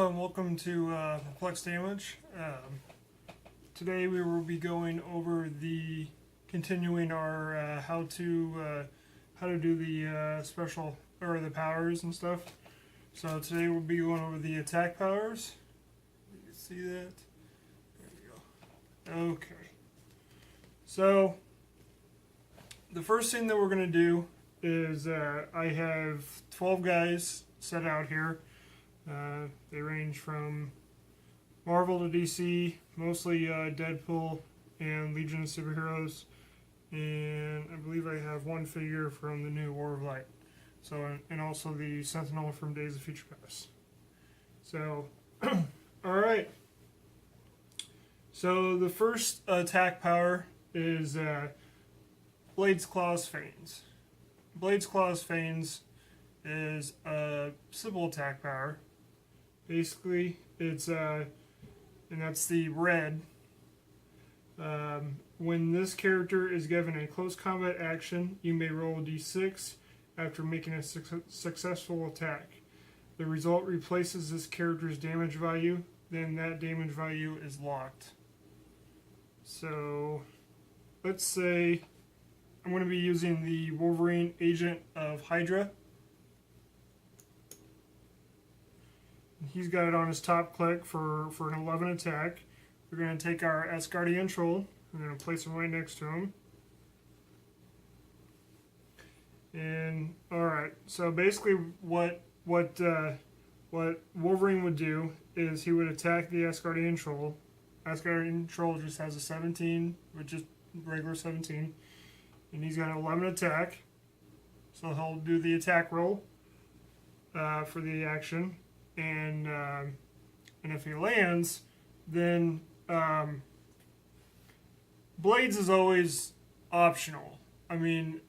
Hello and welcome to Heroclix Damage. Today we will be going over continuing our how to do the special or the powers and stuff. So today we'll be going over the attack powers. You can see that. There we go. Okay. So the first thing that we're going to do is I have 12 guys set out here. They range from Marvel to DC, mostly Deadpool and Legion of Superheroes, and I believe I have one figure from the new War of Light. So, and also the Sentinel from Days of Future Past. So, all right. So the first attack power is Blade's Claws Feigns. Blade's Claws Feigns is a simple attack power. Basically, it's and that's the red. When this character is given a close combat action, you may roll a d6 after making a successful attack. The result replaces this character's damage value, then that damage value is locked. So, let's say I'm going to be using the Wolverine Agent of Hydra. He's got it on his top click for an 11 attack. We're going to take our Asgardian Troll. We're going to place him right next to him. And alright, so basically what Wolverine would do is he would attack the Asgardian Troll. Asgardian Troll just has a 17, which is regular 17. And he's got an 11 attack. So he'll do the attack roll for the action. And if he lands, then Blades is always optional. I mean,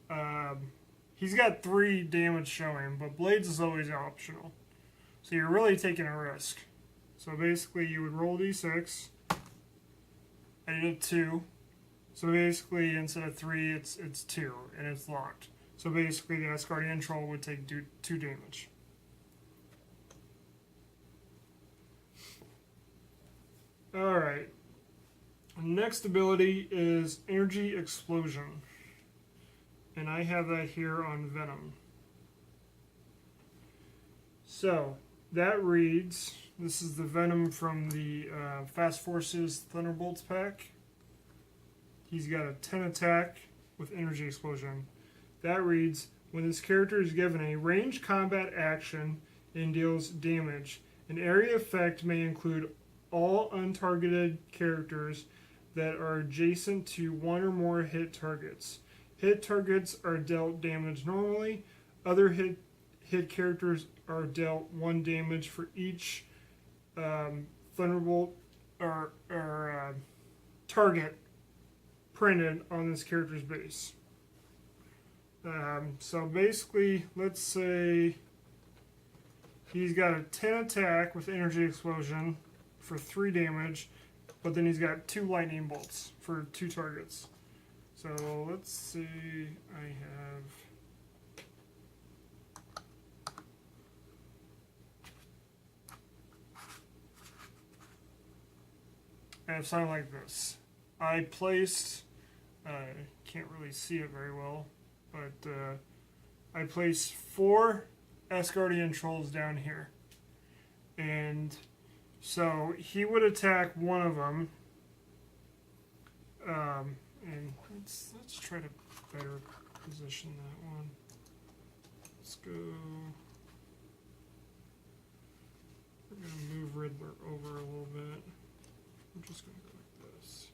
he's got 3 damage showing, but Blades is always optional. So you're really taking a risk. So basically, you would roll d6, and you get 2. So basically, instead of 3, it's 2, and it's locked. So basically, the Asgardian Troll would take 2 damage. Alright, next ability is Energy Explosion, and I have that here on Venom. So, that reads, this is the Venom from the Fast Forces Thunderbolts pack. He's got a 10 attack with Energy Explosion. That reads, when this character is given a ranged combat action and deals damage, an area effect may include all untargeted characters that are adjacent to one or more hit targets. Hit targets are dealt damage normally. Other hit characters are dealt 1 damage for each Thunderbolt or target printed on this character's base. So basically, let's say he's got a 10 attack with Energy Explosion for 3 damage, but then he's got 2 lightning bolts for 2 targets. So let's see, I have something like this. I placed, can't really see it very well, but I placed 4 Asgardian Trolls down here. And so he would attack one of them, and let's try to better position that one. Let's go. We're gonna move Riddler over a little bit. I'm just gonna go like this.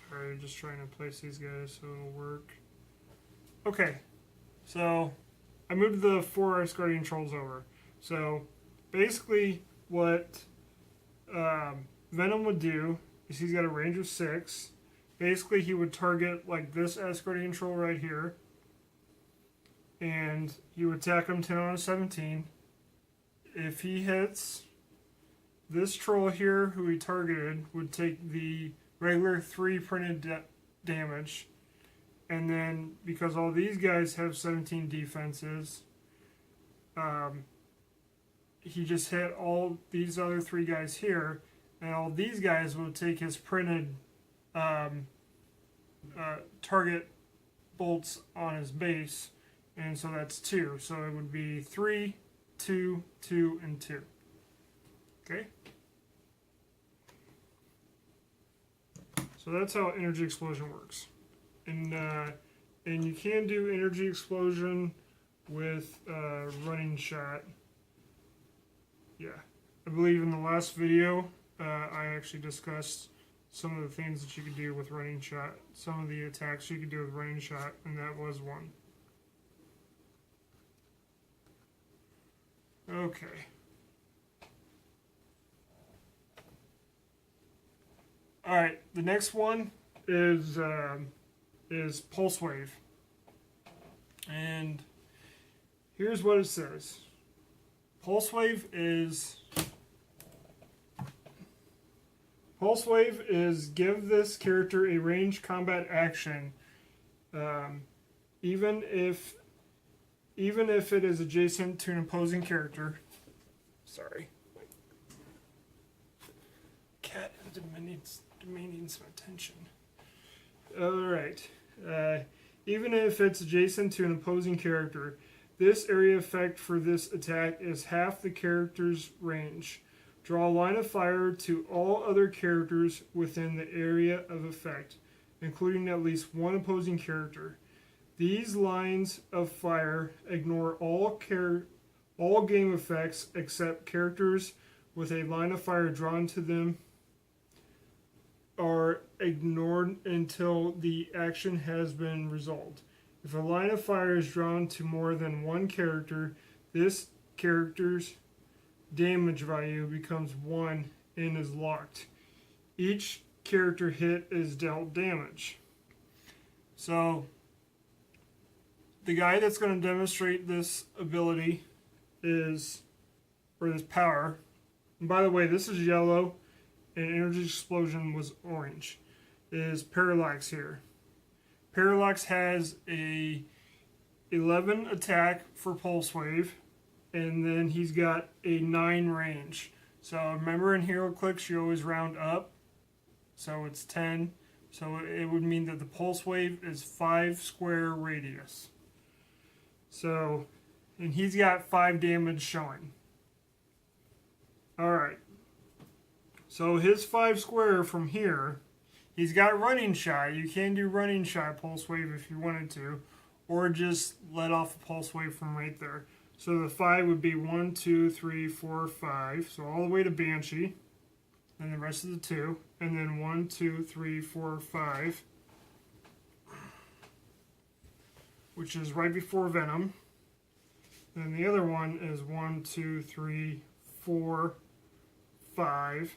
Sorry, just trying to place these guys so it'll work. Okay, so I moved the 4 Asgardian Trolls over. So basically, what Venom would do is he's got a range of 6. Basically, he would target like this escorting troll right here, and he would attack him 10 out of 17. If he hits this troll here, who he targeted, would take the regular 3 printed damage. And then, because all these guys have 17 defenses, he just hit all these other 3 guys here, and all these guys would take his printed target bolts on his base, and so that's 2. So it would be 3, 2, 2, and 2. Okay? So that's how energy explosion works. And you can do energy explosion with running shot. Yeah, I believe in the last video I actually discussed some of the things that you could do with running shot, some of the attacks you could do with running shot, and that was one. Okay. All right, the next one is Pulse Wave. And here's what it says. Pulse Wave is give this character a ranged combat action, even if it is adjacent to an opposing character. Sorry, cat is demanding some attention. Alright. Even if it's adjacent to an opposing character, this area effect for this attack is half the character's range. Draw a line of fire to all other characters within the area of effect, including at least one opposing character. These lines of fire ignore all game effects except characters with a line of fire drawn to them are ignored until the action has been resolved. If a line of fire is drawn to more than one character, this character's damage value becomes 1 and is locked. Each character hit is dealt damage. So, the guy that's going to demonstrate this ability is, or this power, and by the way, this is yellow, and energy explosion was orange, is Heroclix here. Heroclix has a 11 attack for Pulse Wave, and then he's got a 9 range. So remember in Heroclix you always round up, so it's 10. So it would mean that the Pulse Wave is 5 square radius. So, and he's got 5 damage showing. Alright. So his 5 square from here, he's got running shot. You can do running shot Pulse Wave if you wanted to, or just let off a Pulse Wave from right there. So the 5 would be 1, 2, 3, 4, 5. So all the way to Banshee, and the rest of the 2, and then 1, 2, 3, 4, 5, which is right before Venom. And the other one is 1, 2, 3, 4, 5.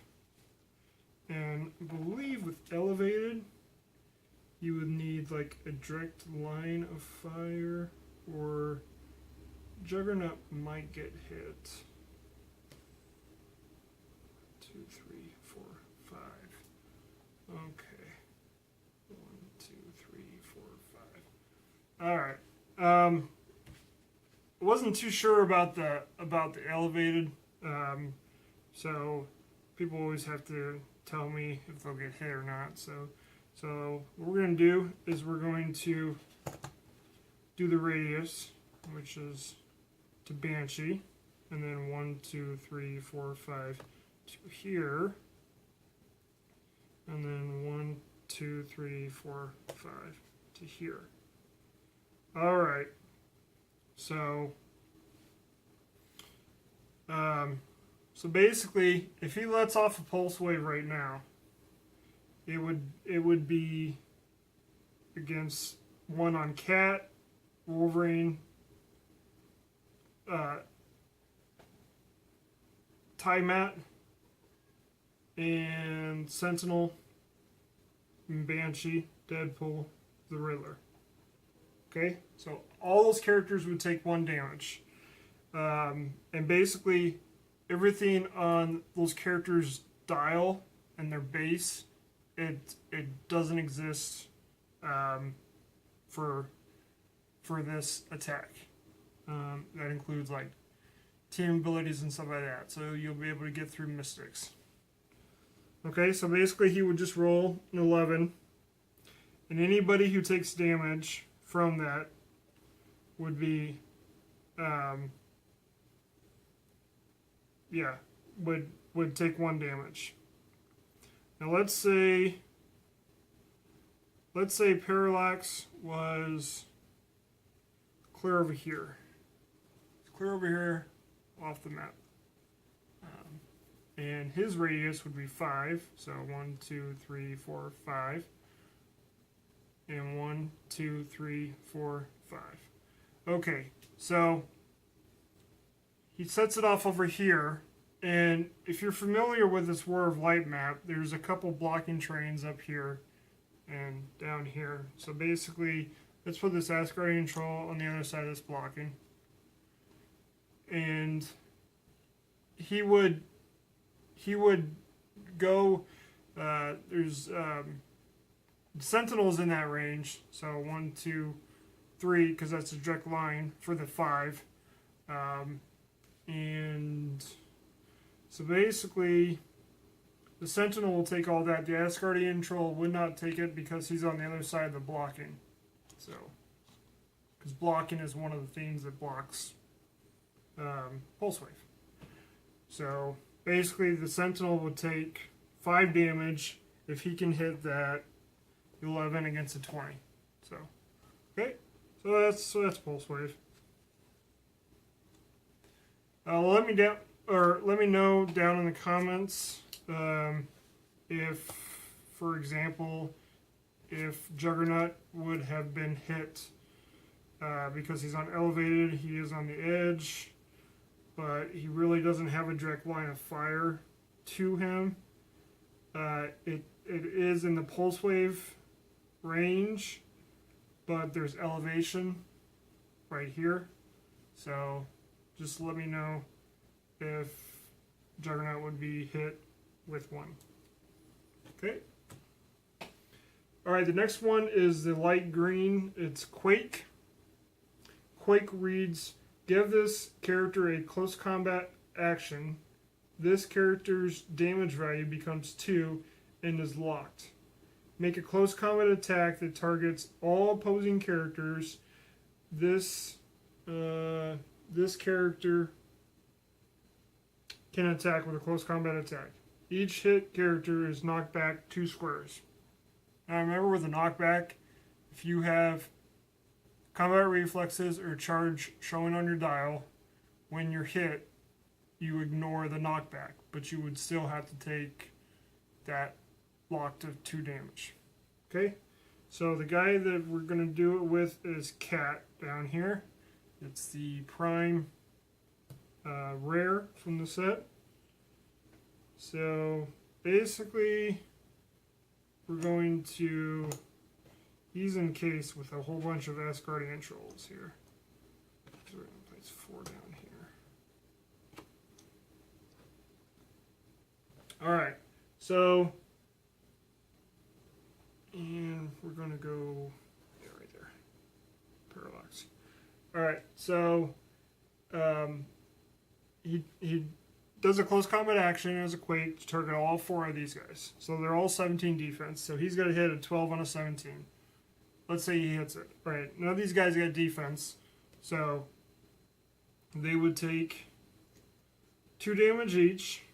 And I believe with elevated, you would need like a direct line of fire, or Juggernaut might get hit. 2, 3, 4, 5. Okay. 1, 2, 3, 4, 5. All right. I wasn't too sure about the elevated. So people always have to tell me if they'll get hit or not. So what we're going to do is we're going to do the radius, which is to Banshee, and then 1, 2, 3, 4, 5 to here, and then 1, 2, 3, 4, 5 to here. All right. So basically, if he lets off a Pulse Wave right now, it would be against one on Cat, Wolverine, Mat, and Sentinel, and Banshee, Deadpool, the Riddler. Okay, so all those characters would take 1 damage. And basically, everything on those characters' dial and their base, it doesn't exist for this attack. That includes like team abilities and stuff like that. So you'll be able to get through Mystics. Okay, so basically he would just roll an 11, and anybody who takes damage from that would be, would take 1 damage. Now let's say Heroclix was clear over here. It's clear over here off the map. And his radius would be 5. So 1, 2, 3, 4, 5. And 1, 2, 3, 4, 5. Okay, so he sets it off over here. And if you're familiar with this War of Light map, there's a couple blocking trains up here and down here. So basically, let's put this Asgardian Troll on the other side of this blocking. And he would go, there's Sentinels in that range. So 1, 2, 3, because that's a direct line for the 5. And so basically, the Sentinel will take all that. The Asgardian Troll would not take it because he's on the other side of the blocking. So, because blocking is one of the things that blocks Pulse Wave. So basically, the Sentinel would take 5 damage if he can hit that 11 against a 20. So, okay, so that's Pulse Wave. Let me know down in the comments if, for example, if Juggernaut would have been hit because he's on elevated, he is on the edge, but he really doesn't have a direct line of fire to him. It is in the Pulse Wave range, but there's elevation right here. So just let me know if Juggernaut would be hit with 1. Okay. Alright, the next one is the light green. It's Quake. Quake reads, give this character a close combat action. This character's damage value becomes 2 and is locked. Make a close combat attack that targets all opposing characters. This character can attack with a close combat attack. Each hit character is knocked back 2 squares. Now remember, with a knockback, if you have combat reflexes or charge showing on your dial, when you're hit, you ignore the knockback, but you would still have to take that locked of 2 damage. Okay? So the guy that we're going to do it with is Cat down here. It's the Prime rare from the set. So basically, we're going to, he's encased with a whole bunch of Asgardian Trolls here. So we're going to place 4 down here. Alright, so, and we're going to go, yeah, right there, Heroclix. Alright, so, he does a close combat action as a Quake to target all 4 of these guys. So they're all 17 defense. So he's got to hit a 12 on a 17. Let's say he hits it. Right. None of these guys got defense. So they would take 2 damage each.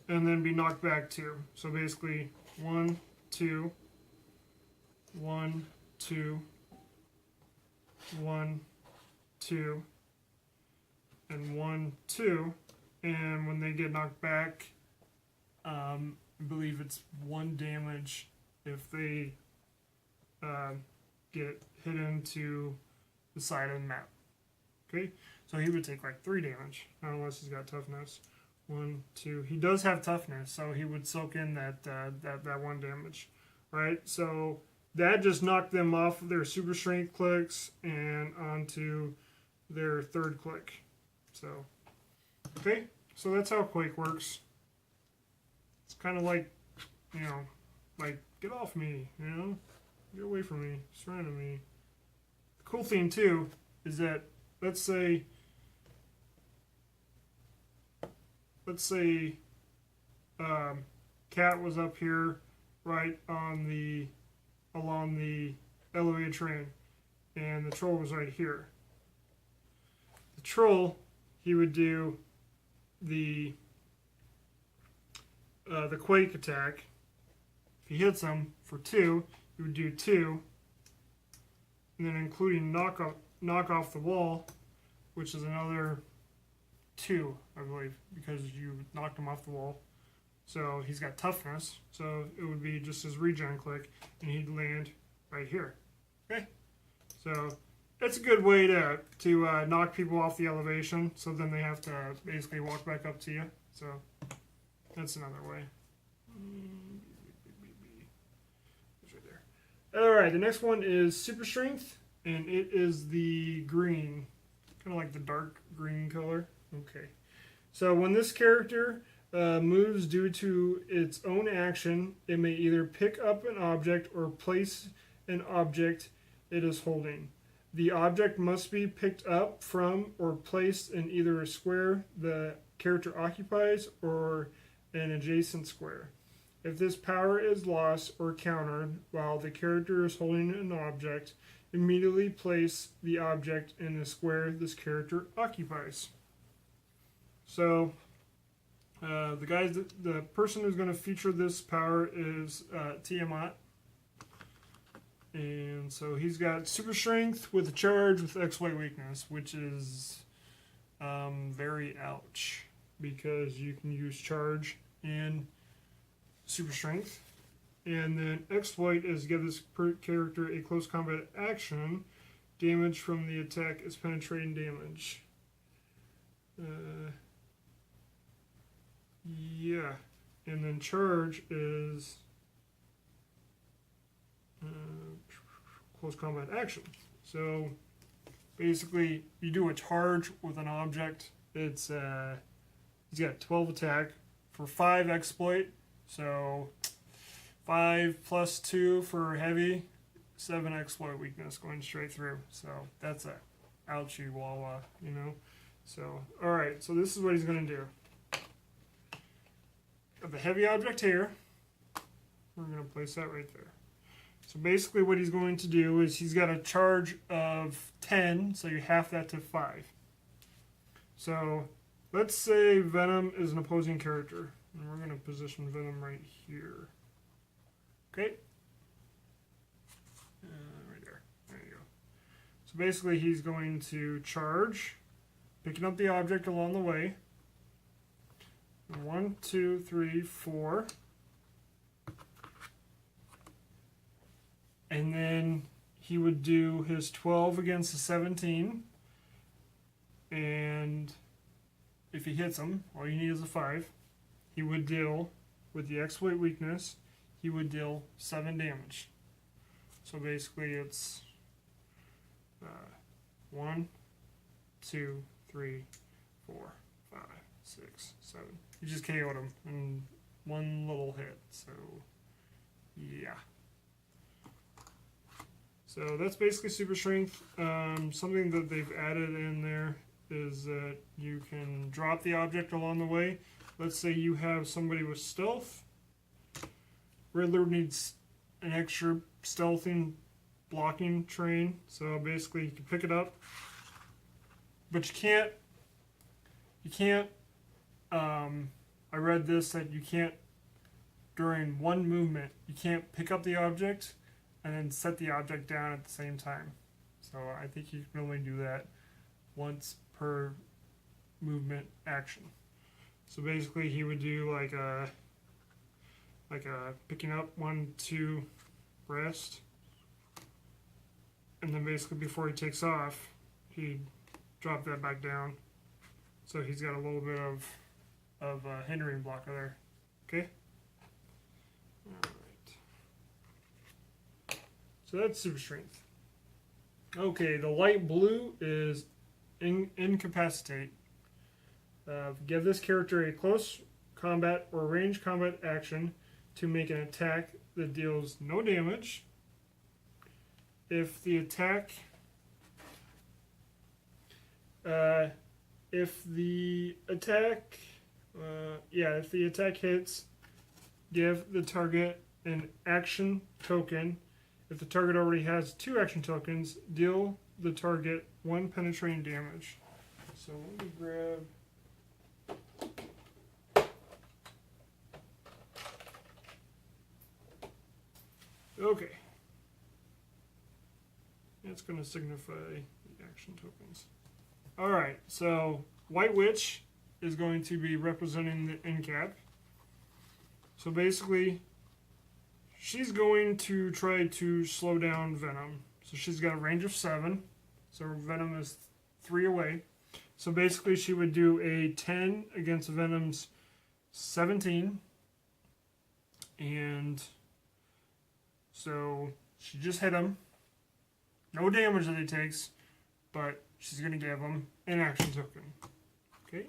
And then be knocked back 2. So basically 1, 2, 1, 2, 1, 2. And 1, 2, and when they get knocked back, I believe it's 1 damage if they get hit into the side of the map. Okay, So he would take like 3 damage, not unless he's got toughness. 1, 2. He does have toughness, so he would soak in that 1 damage, right? So that just knocked them off of their super strength clicks and onto their 3rd click. So, okay, so that's how Quake works. It's kind of like, you know, like, get off me, you know? Get away from me, surround me. The cool thing, too, is that, let's say Cat was up here, right along the elevated train, and the troll was right here. The troll, he would do the Quake attack. If he hits him for 2, he would do 2, and then including knock off the wall, which is another 2, I believe, because you knocked him off the wall. So he's got toughness, so it would be just his regen click, and he'd land right here. Okay, so it's a good way to knock people off the elevation, so then they have to basically walk back up to you. So that's another way. It's right there. All right, the next one is super strength, and it is the green, kind of like the dark green color. Okay, so when this character moves due to its own action, it may either pick up an object or place an object it is holding. The object must be picked up from or placed in either a square the character occupies or an adjacent square. If this power is lost or countered while the character is holding an object, immediately place the object in the square this character occupies. So, the person who's going to feature this power is Tiamat. And so he's got super strength with a charge with exploit weakness, which is very ouch, because you can use charge and super strength. And then exploit is give this character a close combat action. Damage from the attack is penetrating damage. Yeah, and then charge is close combat action. So basically, you do a charge with an object. It's he's got 12 attack for 5 exploit. So 5 plus 2 for heavy, 7 exploit weakness going straight through. So that's a ouchie wawa, you know. So all right, so this is what he's gonna do. Of the heavy object here, we're going to place that right there. So basically what he's going to do is he's got a charge of 10, so you half that to 5. So let's say Venom is an opposing character, and we're going to position Venom right here. Okay? Right there. There you go. So basically he's going to charge, picking up the object along the way. 1, 2, 3, 4. And then he would do his 12 against the 17. And if he hits him, all you need is a 5. He would deal, with the exploit weakness, he would deal 7 damage. So basically it's 1, 2, 3, 4, 5, 6, 7. You just KO'd him in one little hit, so yeah. So that's basically super strength. Something that they've added in there is that you can drop the object along the way. Let's say you have somebody with stealth. Riddler needs an extra stealthing blocking train, so basically you can pick it up, but you can't I read this that you can't, during one movement, you can't pick up the object and then set the object down at the same time. So I think you can only do that once per movement action. So basically he would do like a picking up 1, 2, rest, and then basically before he takes off, he'd drop that back down. So he's got a little bit of hindering blocker there. Okay? Alright. So that's super strength. Okay, the light blue is incapacitate. Give this character a close combat or range combat action to make an attack that deals no damage. If the attack hits, give the target an action token. If the target already has 2 action tokens, deal the target 1 penetrating damage. So let me grab. Okay. It's going to signify the action tokens. Alright, so White Witch is going to be representing the end cap. So basically, she's going to try to slow down Venom. So she's got a range of 7. So Venom is 3 away. So basically she would do a 10 against Venom's 17. And so she just hit him. No damage that he takes, but she's going to give him an action token. Okay?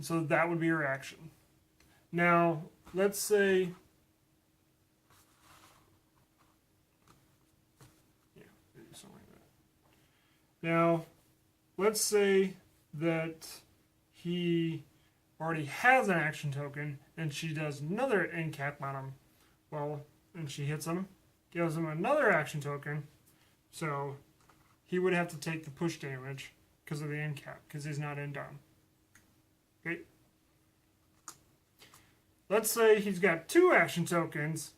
So that would be her action. Now, let's say... Yeah, maybe something like that. Now, let's say that he already has an action token, and she does another end cap on him. Well, and she hits him, gives him another action token, so he would have to take the push damage because of the end cap, because he's not end down. Okay? Let's say he's got 2 action tokens,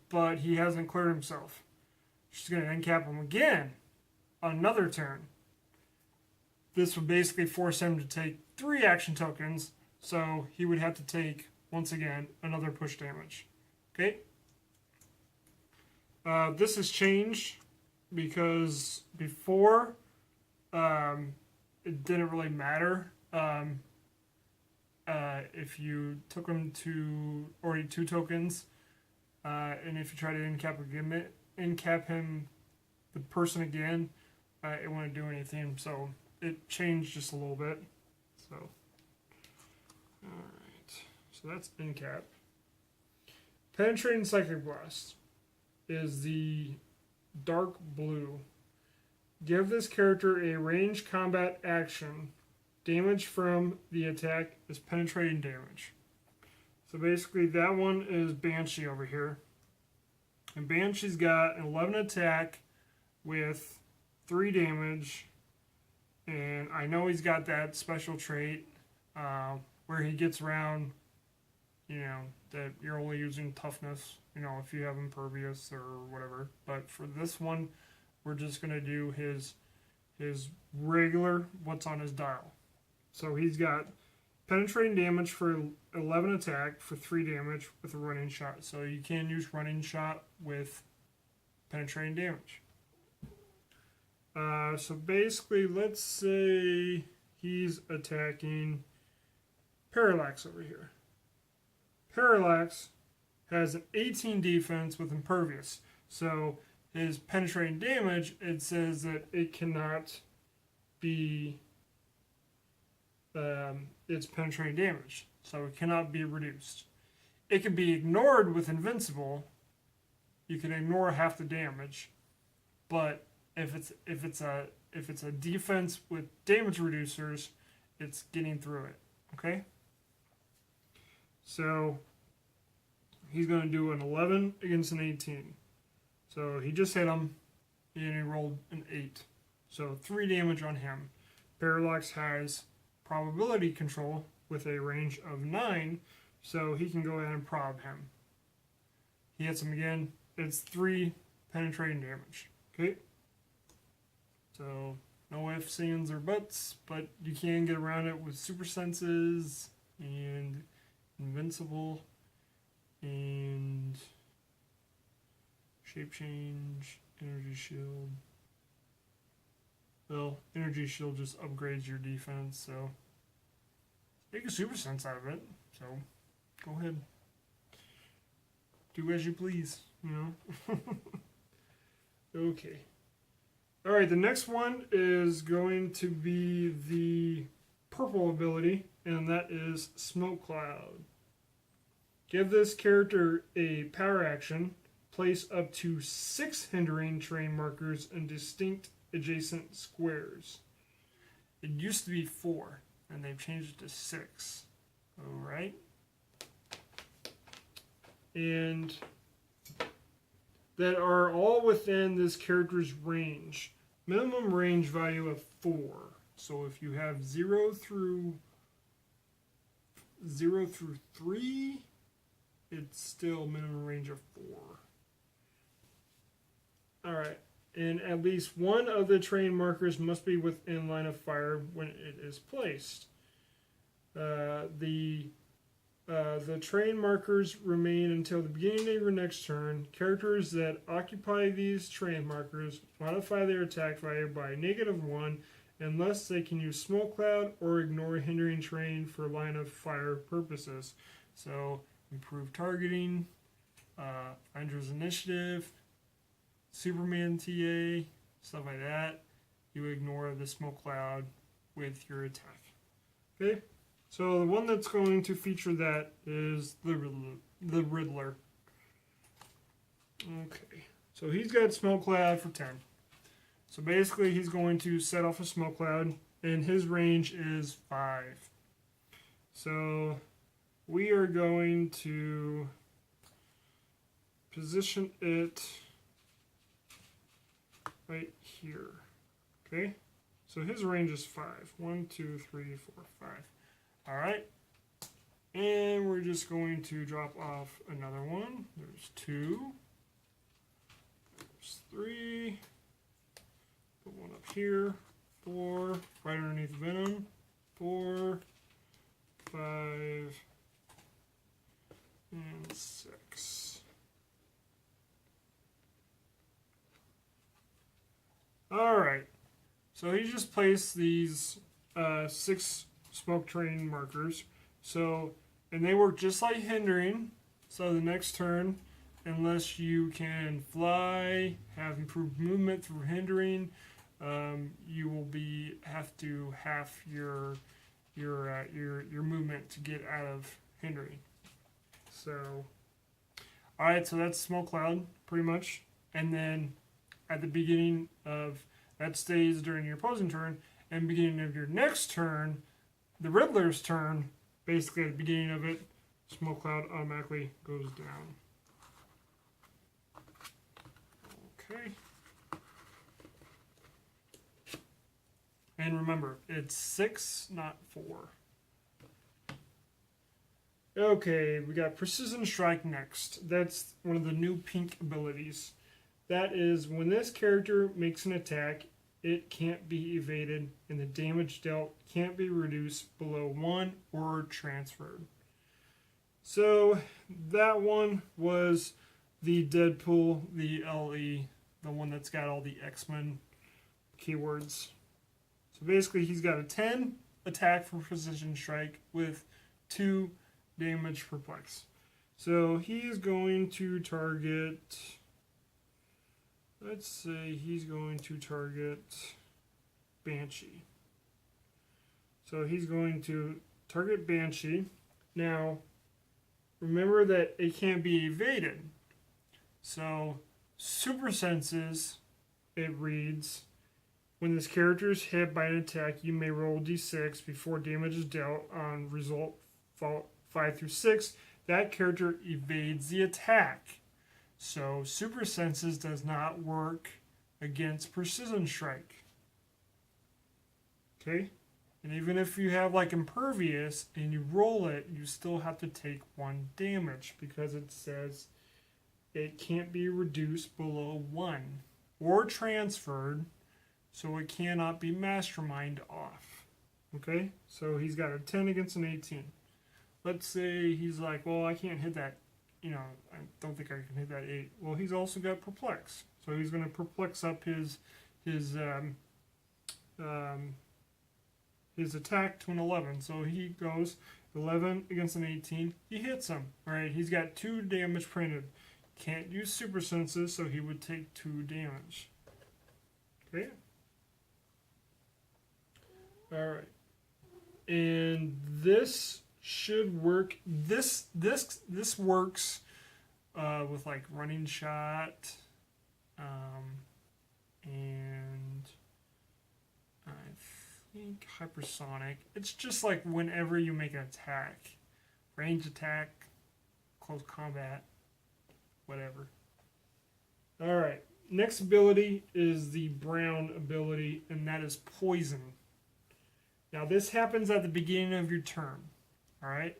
but he hasn't cleared himself. She's going to end cap him again, another turn. This would basically force him to take 3 action tokens, so he would have to take, once again, another push damage. Okay? This has changed because before it didn't really matter if you took him to already 2 tokens, and if you try to end cap him, the person again, it wouldn't do anything. So it changed just a little bit. So, all right. So that's end cap. Penetrating Psychic Blast is the dark blue. Give this character a ranged combat action. Damage from the attack is penetrating damage. So basically that one is Banshee over here. And Banshee's got an 11 attack with 3 damage. And I know he's got that special trait where he gets around, that you're only using toughness, if you have impervious or whatever. But for this one, we're just going to do his regular, what's on his dial. So he's got penetrating damage for 11 attack for 3 damage with a running shot. So you can use running shot with penetrating damage. So basically, let's say he's attacking Heroclix over here. Heroclix has an 18 defense with impervious. So his penetrating damage, it says that it cannot be its penetrating damage. So it cannot be reduced. It can be ignored with invincible. You can ignore half the damage, but if it's a defense with damage reducers, it's getting through it. Okay? So he's going to do an 11 against an 18. So he just hit him, and he rolled an 8. So 3 damage on him. Heroclix has probability control with a range of 9, so he can go ahead and prob him. He hits him again. It's 3 penetrating damage. Okay? So no ifs, ands, or buts, but you can get around it with super senses and invincible and shape change, energy shield. Well, energy shield just upgrades your defense, so make a super sense out of it. So go ahead, do as you please. You know. Okay. All right. The next one is going to be the purple ability, and that is Smoke Cloud. Give this character a power action. Place up to 6 hindering terrain markers in distinct adjacent squares. It used to be 4, and they've changed it to 6. Alright. And that are all within this character's range. Minimum range value of 4. So if you have 0 through 3, it's still minimum range of 4. Alright, and at least one of the terrain markers must be within line of fire when it is placed. The terrain markers remain until the beginning of your next turn. Characters that occupy these terrain markers modify their attack value by -1 unless they can use Smoke Cloud or ignore hindering terrain for line of fire purposes. So, improved targeting, Finder's Initiative, Superman TA, stuff like that. You ignore the Smoke Cloud with your attack. Okay? So the one that's going to feature that is the Riddler. Okay. So he's got Smoke Cloud for 10. So basically he's going to set off a Smoke Cloud, and his range is 5. So we are going to position it right here. Okay? So his range is 5. 1, 2, 3, 4, 5. Alright. And we're just going to drop off another one. There's 2. There's 3. Put one up here. 4. Right underneath Venom. 4. 5. And 6. Alright. So he just placed these 6 smoke terrain markers. So, and they work just like hindering. So the next turn, unless you can fly, have improved movement through hindering, you will have to half your movement to get out of hindering. So, all right. So that's Smoke Cloud pretty much, and then at the beginning of that stays during your opposing turn, and beginning of your next turn, the Riddler's turn, basically at the beginning of it, Smoke Cloud automatically goes down. Okay. And remember, it's 6, not 4. Okay, we got Precision Strike next. That's one of the new pink abilities. That is, when this character makes an attack, it can't be evaded, and the damage dealt can't be reduced below 1 or transferred. So, that one was the Deadpool, the LE, the one that's got all the X-Men keywords. So basically, he's got a 10 attack for Precision Strike with 2 damage perplex. So, he's going to target... Let's say he's going to target Banshee. So he's going to target Banshee. Now, remember that it can't be evaded. So, Super Senses, it reads, when this character is hit by an attack, you may roll d6 before damage is dealt on result 5 through 6. That character evades the attack. So, Super Senses does not work against Precision Strike. Okay? And even if you have like Impervious and you roll it, you still have to take 1 damage because it says it can't be reduced below 1 or transferred, so it cannot be mastermind off. Okay? So he's got a 10 against an 18. Let's say he's like, well, I can't hit that. I don't think I can hit that 8. Well, he's also got Perplex. So he's going to Perplex up his his attack to an 11. So he goes 11 against an 18. He hits him. Alright, he's got 2 damage printed. Can't use super senses, so he would take 2 damage. Okay? Alright. And this should work. This works with like running shot, and I think hypersonic. It's just like whenever you make an attack, range attack, close combat, whatever. All right. Next ability is the brown ability, and that is poison. Now this happens at the beginning of your turn. All right.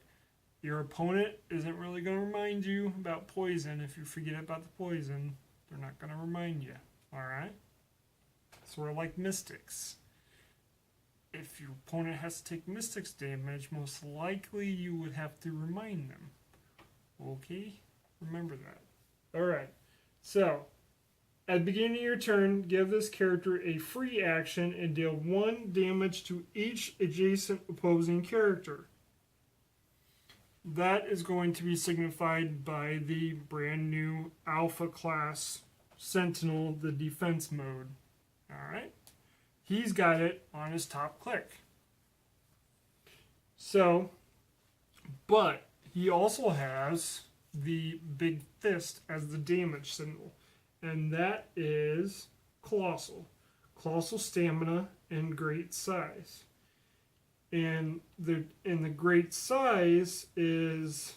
Your opponent isn't really going to remind you about poison. If you forget about the poison, they're not going to remind you. Alright? Sort of like mystics. If your opponent has to take mystics damage, most likely you would have to remind them. Okay? Remember that. Alright. So, at the beginning of your turn, give this character a free action and deal 1 damage to each adjacent opposing character. That is going to be signified by the brand new Alpha class Sentinel, the defense mode. Alright? He's got it on his top click. So, but he also has the big fist as the damage symbol. And that is Colossal. Colossal stamina and great size. And the great size is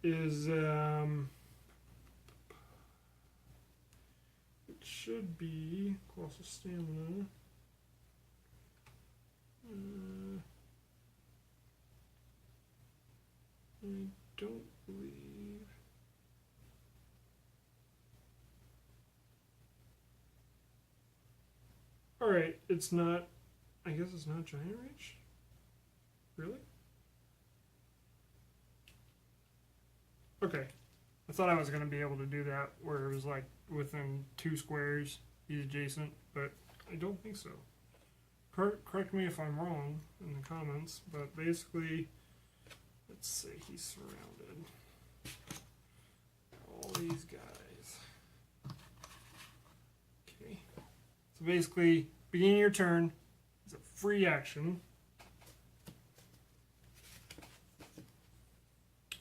it should be colossal stamina. I don't believe. All right, it's not. I guess it's not Giant Reach? Really? Okay. I thought I was going to be able to do that where it was like within 2 squares, he's adjacent, but I don't think so. Correct me if I'm wrong in the comments, but basically, let's say he's surrounded. All these guys. Okay. So basically, beginning of your turn, it's a free action.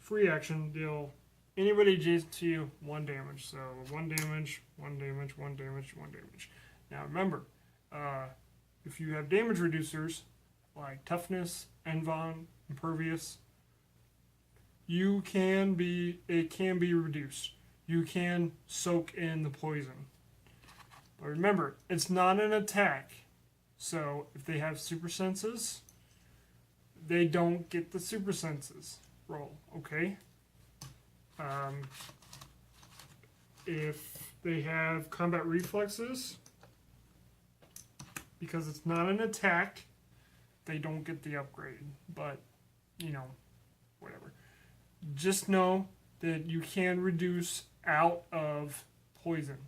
Free action, deal anybody adjacent to you 1 damage. So 1 damage, 1 damage, 1 damage, 1 damage. Now remember, if you have damage reducers like toughness, envon, impervious, it can be reduced. You can soak in the poison. But remember, it's not an attack. So if they have super senses, they don't get the super senses roll, okay? If they have combat reflexes, because it's not an attack, they don't get the upgrade. But, you know, whatever. Just know that you can reduce out of poison,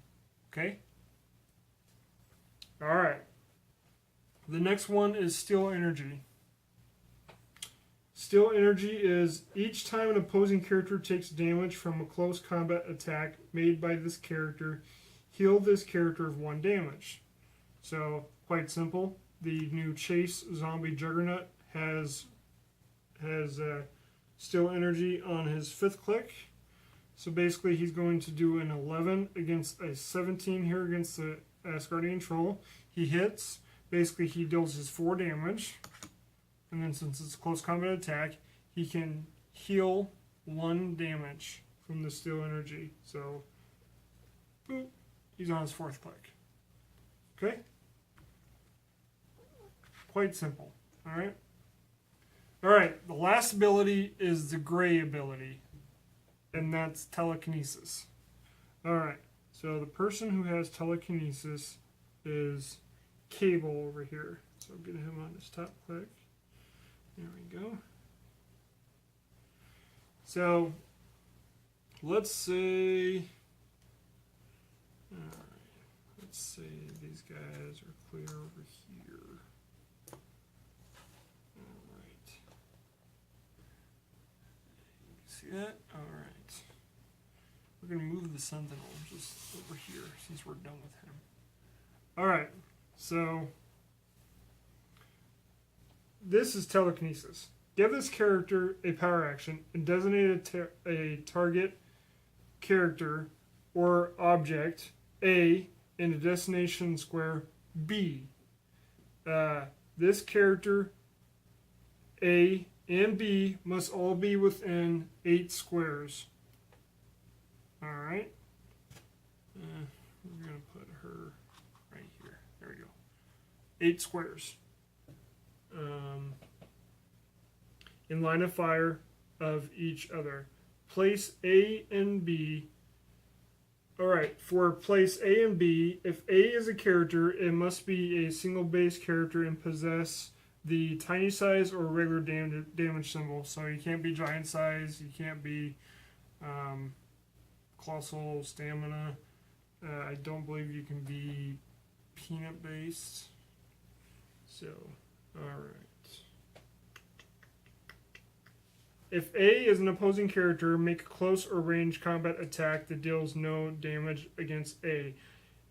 okay? Alright. The next one is Steel Energy. Steel Energy is each time an opposing character takes damage from a close combat attack made by this character, heal this character of 1 damage. So, quite simple. The new Chase Zombie Juggernaut has Steel Energy on his 5th click. So basically he's going to do an 11 against a 17 here against the Asgardian Troll. He hits. Basically he deals his 4 damage. And then since it's a close combat attack, he can heal 1 damage from the Steel Energy. So, boop, he's on his 4th click. Okay? Quite simple. Alright? Alright, the last ability is the gray ability. And that's telekinesis. Alright, so the person who has telekinesis is Cable over here. So get him on his top click. There we go. So, let's say, alright, let's say these guys are clear over good. Alright. We're going to move the Sentinel just over here since we're done with him. Alright, so this is telekinesis. Give this character a power action and designate a target character or object A in a destination square B. This character A and B must all be within 8 squares. Alright. We're going to put her right here. There we go. 8 squares. In line of fire of each other. Place A and B. Alright, for place A and B, if A is a character, it must be a single base character and possess the tiny size or regular damage symbol. So you can't be giant size, you can't be colossal stamina. I don't believe you can be peanut based. So, alright. If A is an opposing character, make a close or range combat attack that deals no damage against A,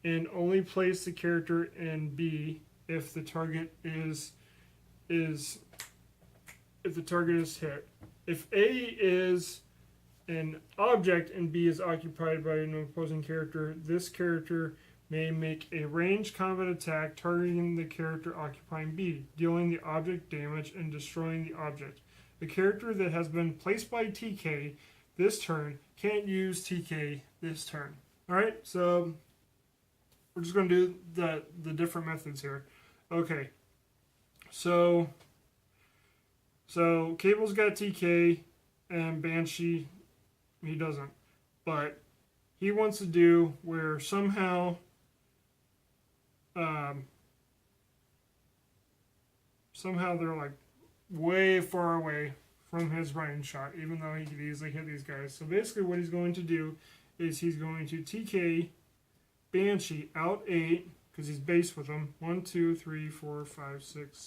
and only place the character in B if the target is hit. If A is an object and B is occupied by an opposing character, this character may make a ranged combat attack targeting the character occupying B, dealing the object damage and destroying the object. The character that has been placed by TK this turn can't use TK this turn. Alright, so we're just going to do the different methods here. Okay, so Cable's got TK and Banshee, he doesn't. But he wants to do where somehow they're like way far away from his range shot, even though he could easily hit these guys. So basically what he's going to do is he's going to TK Banshee out 8, because he's base with them. 1, 2, 3, 4, 5, 6,